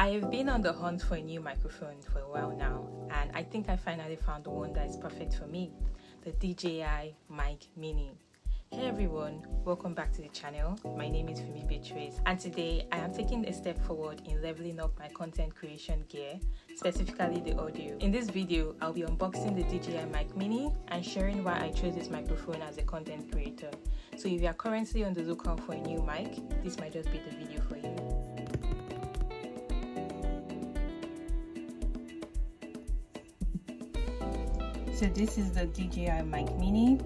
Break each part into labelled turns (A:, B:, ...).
A: I've been on the hunt for a new microphone for a while now, and I think I finally found the one that is perfect for me, the DJI MIC MINI. Hey everyone, welcome back to the channel. My name is Fumi Beatrice, and today I am taking a step forward in leveling up my content creation gear, specifically the audio. In this video, I'll be unboxing the DJI MIC MINI and sharing why I chose this microphone as a content creator. So if you are currently on the lookout for a new mic, this might just be the video for you. So this is the DJI MIC MINI.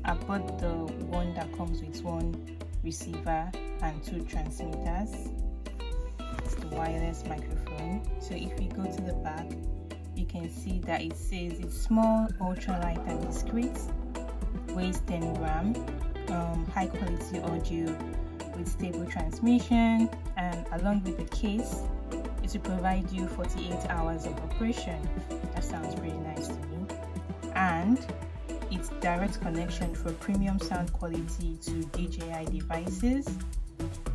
A: I bought the one that comes with one receiver and two transmitters. It's the wireless microphone. So if we go to the back, you can see that it says it's small, ultralight and discreet, weighs 10 gram, high quality audio with stable transmission, and along with the case, it will provide you 48 hours of operation. That sounds pretty nice to me. And it's direct connection for premium sound quality to DJI devices,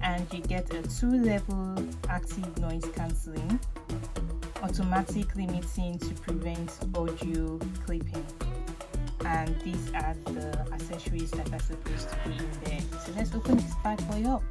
A: and you get a 2-level active noise cancelling, automatic limiting to prevent audio clipping, and these are the accessories that are supposed to be in there. So let's open this bad boy up.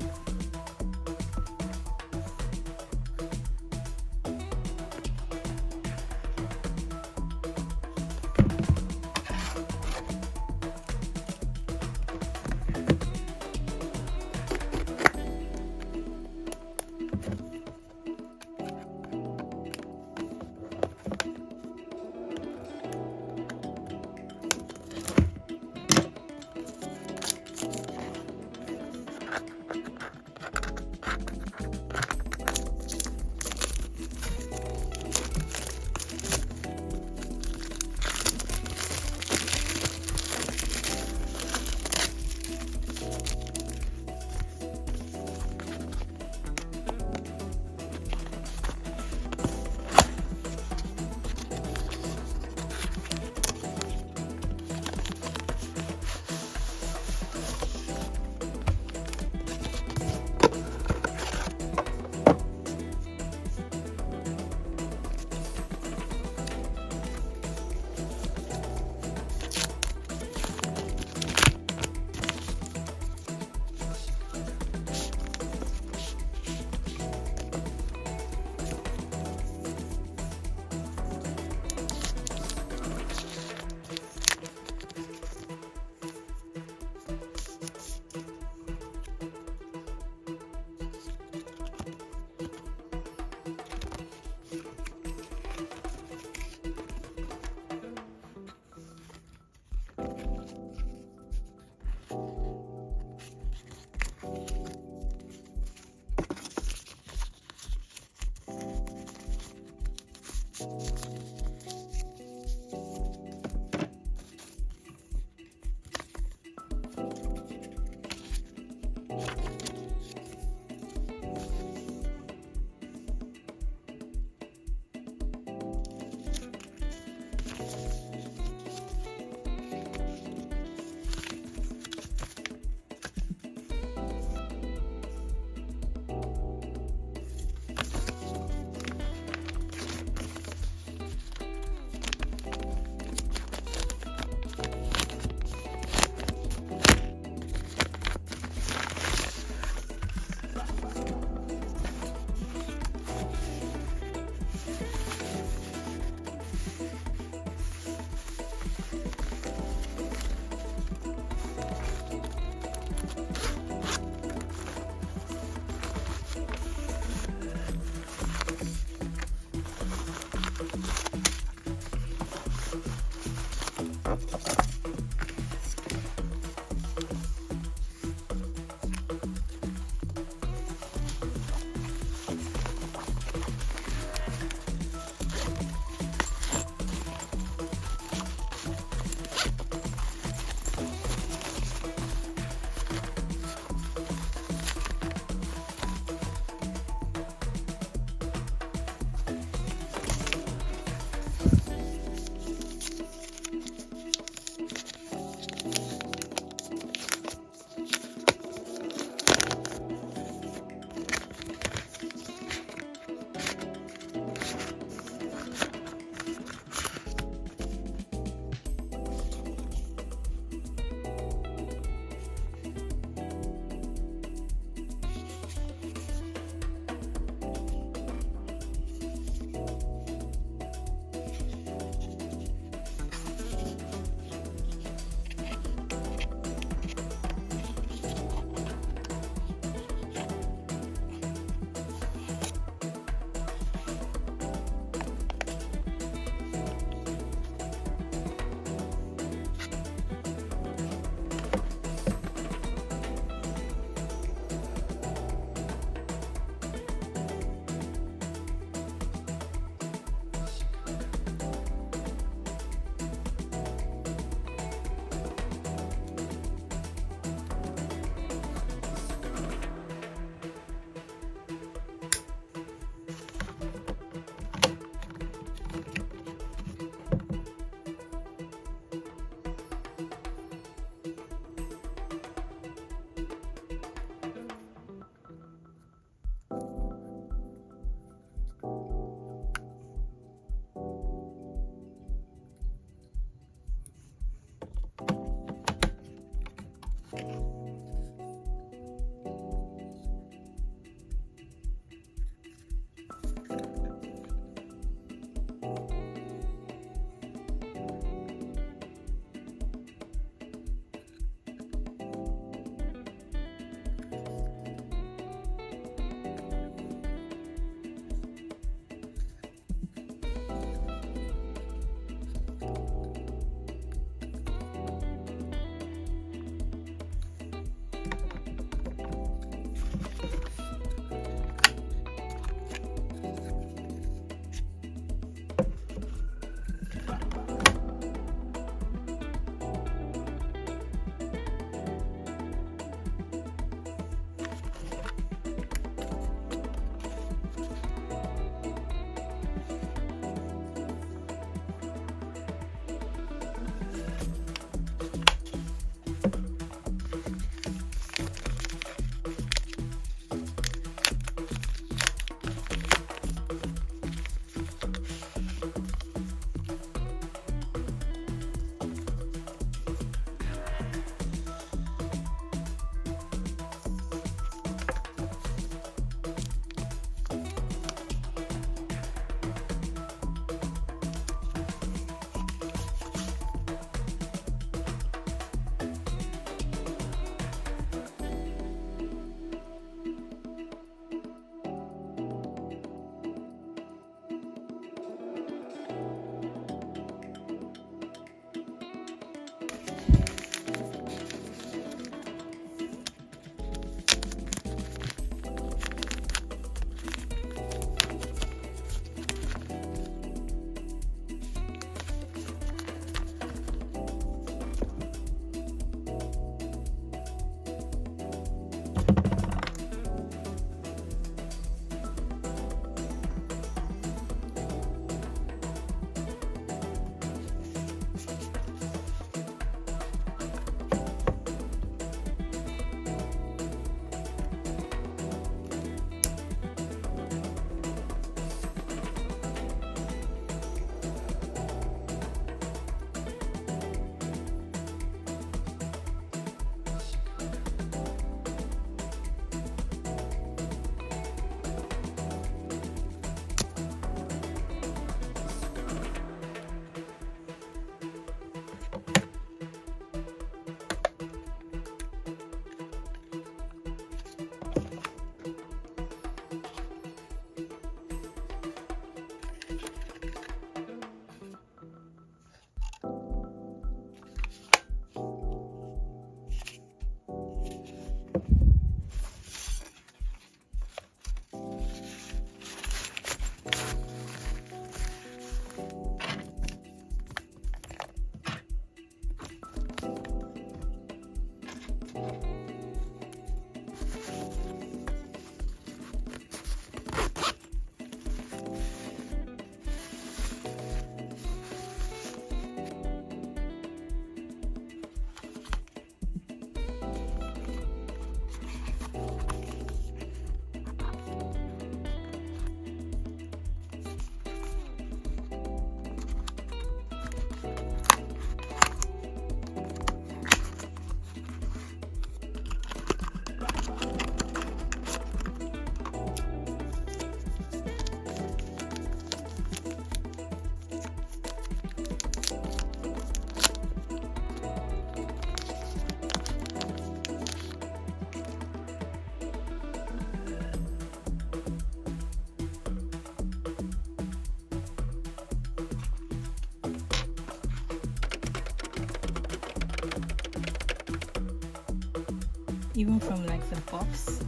A: even from like the box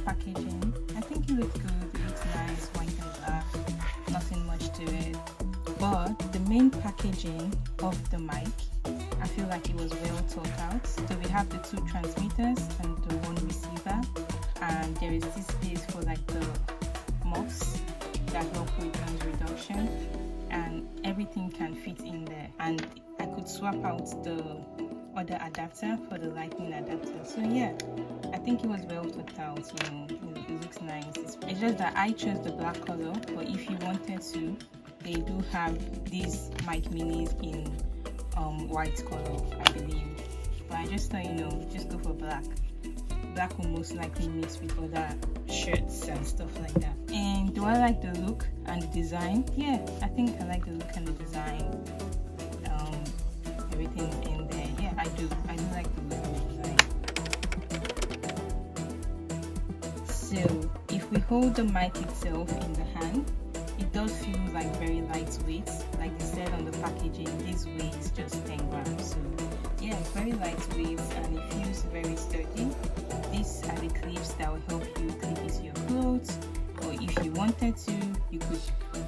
A: packaging. I think it looked good, it looks nice, white and black, nothing much to it. But the main packaging of the mic, I feel like it was well thought out. So we have the 2 transmitters and the 1 receiver, and there is this space for like the muffs that help with noise reduction, and everything can fit in there. And I could swap out the other adapter for the lightning adapter. So yeah, I think it was well thought out. You know, it looks nice. It's just that I chose the black color, but if you wanted to, they do have these mic minis in white color, I believe. But I just thought, you know, just go for black. Black will most likely mix with other shirts and stuff like that. And do I like the look and the design? Yeah, I think I like the look and the design. Everything's in there. Yeah, I do like the look and the design. So if we hold the mic itself in the hand, it does feel like very lightweight. Like they said on the packaging, this weighs just 10 grams. So yeah, it's very lightweight and it feels very sturdy. These are the clips that will help you clip it to your clothes, or if you wanted to, you could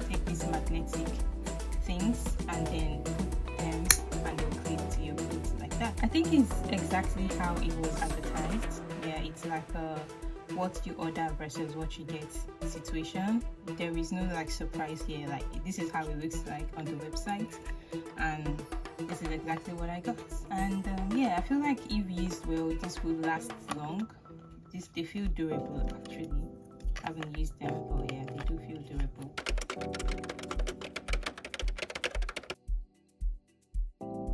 A: take these magnetic things and then put them and they'll clip to your clothes like that. I think it's exactly how it was advertised. Yeah, it's like a what you order versus what you get situation. There is no like surprise here. Like, this is how it looks like on the website, and this is exactly what I got. And yeah, I feel like if used well, this will last long. They feel durable. Actually, I haven't used them, but yeah, they do feel durable.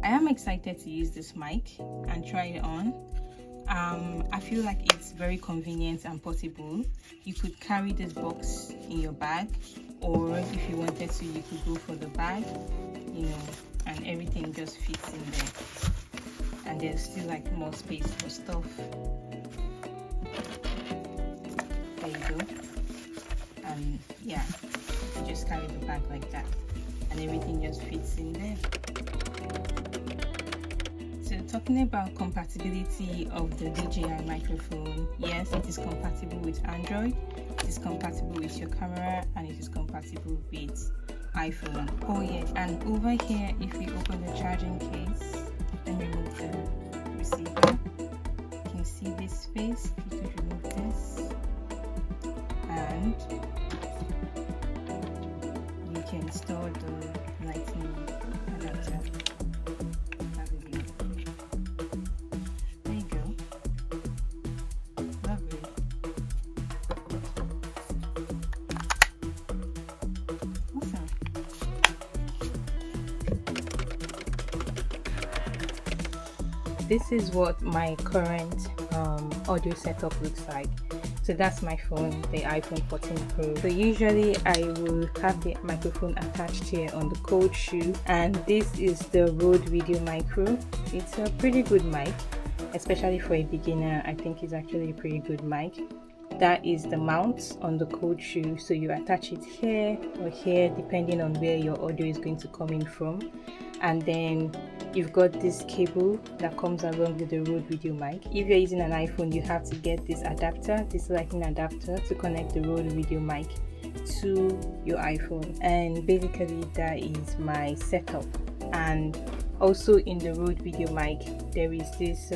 A: I am excited to use this mic and try it on. I feel like it's very convenient and portable. You could carry this box in your bag, or if you wanted to, you could go for the bag, you know, and everything just fits in there. And there's still like more space for stuff. There you go. And yeah, you just carry the bag like that, and everything just fits in there. So talking about compatibility of the DJI microphone, yes, it is compatible with Android, it is compatible with your camera, and it is compatible with iPhone. Oh yeah, and over here, if we open the charging case and remove the receiver, you can see this space. You could remove this, and you can store the lightning adapter. This is what my current audio setup looks like. So that's my phone, the iPhone 14 Pro. So usually I will have the microphone attached here on the cold shoe, and this is the Rode Video Micro. It's a pretty good mic, especially for a beginner. I think it's actually a pretty good mic. That is the mount on the cold shoe, so you attach it here or here depending on where your audio is going to come in from. And then you've got this cable that comes along with the Rode Video mic. If you're using an iPhone, you have to get this adapter, this lightning adapter, to connect the Rode Video mic to your iPhone. And basically that is my setup. And also in the Rode Video mic, there is this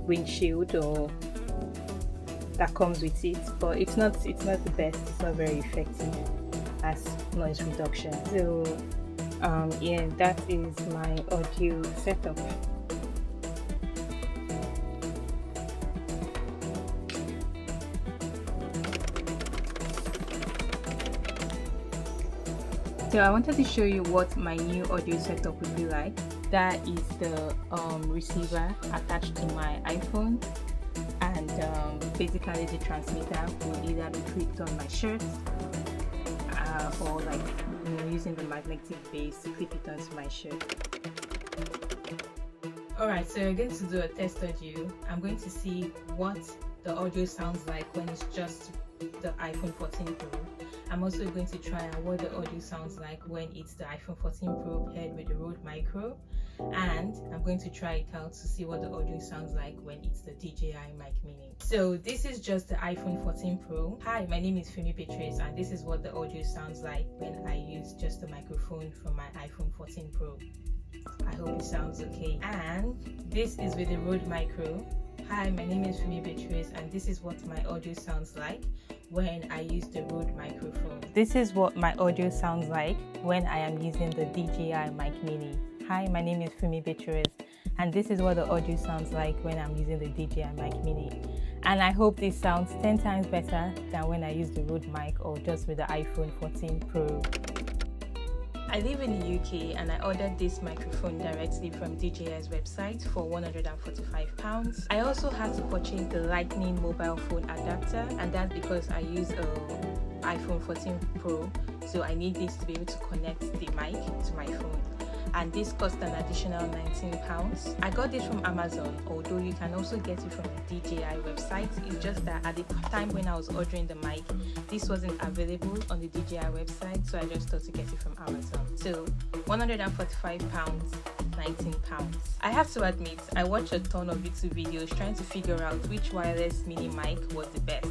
A: windshield or that comes with it, but it's not the best. It's not very effective as noise reduction. So yeah, that is my audio setup. So I wanted to show you what my new audio setup would be like. That is the receiver attached to my iPhone, and basically the transmitter will either be clipped on my shirt or like, you know, using the magnetic base to clip it onto my shirt. Alright, so we're going to do a test audio. I'm going to see what the audio sounds like when it's just the iPhone 14 Pro, I'm also going to try out what the audio sounds like when it's the iPhone 14 Pro paired with the Rode Micro, and I'm going to try it out to see what the audio sounds like when it's the DJI MIC MINI. So this is just the iPhone 14 Pro. Hi, my name is Femi Beatrice, and this is what the audio sounds like when I use just the microphone from my iPhone 14 Pro. I hope it sounds okay. And this is with the Rode Micro. Hi, my name is Femi Beatrice, and this is what my audio sounds like when I use the Rode microphone. This is what my audio sounds like when I am using the DJI MIC MINI. Hi, my name is Femi Beatrice, and this is what the audio sounds like when I'm using the DJI MIC MINI. And I hope this sounds 10 times better than when I use the Rode mic or just with the iPhone 14 Pro. I live in the UK and I ordered this microphone directly from DJI's website for £145. I also had to purchase the Lightning mobile phone adapter, and that's because I use an iPhone 14 Pro, so I need this to be able to connect the mic to my phone. And this cost an additional £19. I got this from Amazon, although you can also get it from the DJI website. It's just that at the time when I was ordering the mic, this wasn't available on the DJI website, so I just thought to get it from Amazon. So £145, £19. I have to admit, I watched a ton of YouTube videos trying to figure out which wireless mini mic was the best.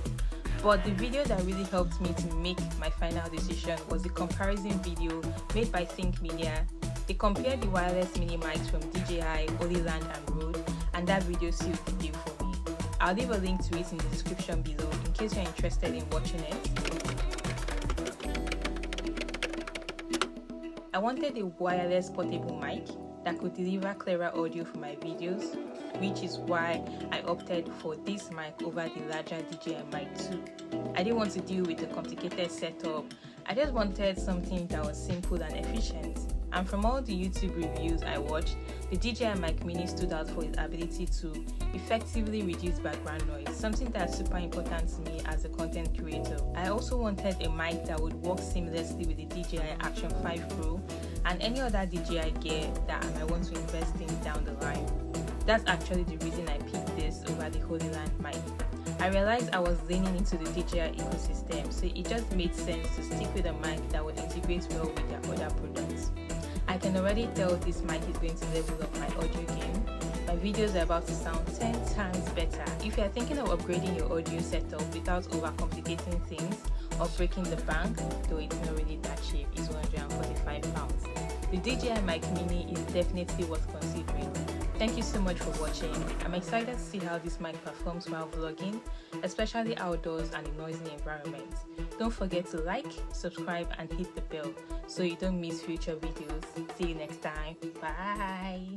A: But the video that really helped me to make my final decision was the comparison video made by Think Media. They compared the wireless mini mics from DJI, Holyland and Rode, and that video sealed the deal for me. I'll leave a link to it in the description below in case you're interested in watching it. I wanted a wireless portable mic that could deliver clearer audio for my videos, which is why I opted for this mic over the larger DJI Mic 2. I didn't want to deal with a complicated setup. I just wanted something that was simple and efficient. And from all the YouTube reviews I watched, the DJI MIC MINI stood out for its ability to effectively reduce background noise, something that's super important to me as a content creator. I also wanted a mic that would work seamlessly with the DJI Action 5 Pro and any other DJI gear that I might want to invest in down the line. That's actually the reason I picked this over the Holyland mic. I realized I was leaning into the DJI ecosystem, so it just made sense to stick with a mic that would integrate well with their other products. I can already tell this mic is going to level up my audio game. My videos are about to sound 10 times better. If you're thinking of upgrading your audio setup without overcomplicating things or breaking the bank, though it's not really that cheap, it's £145. The DJI MIC MINI is definitely worth considering. Thank you so much for watching. I'm excited to see how this mic performs while vlogging, especially outdoors and in noisy environments. Don't forget to like, subscribe and hit the bell so you don't miss future videos. See you next time. Bye!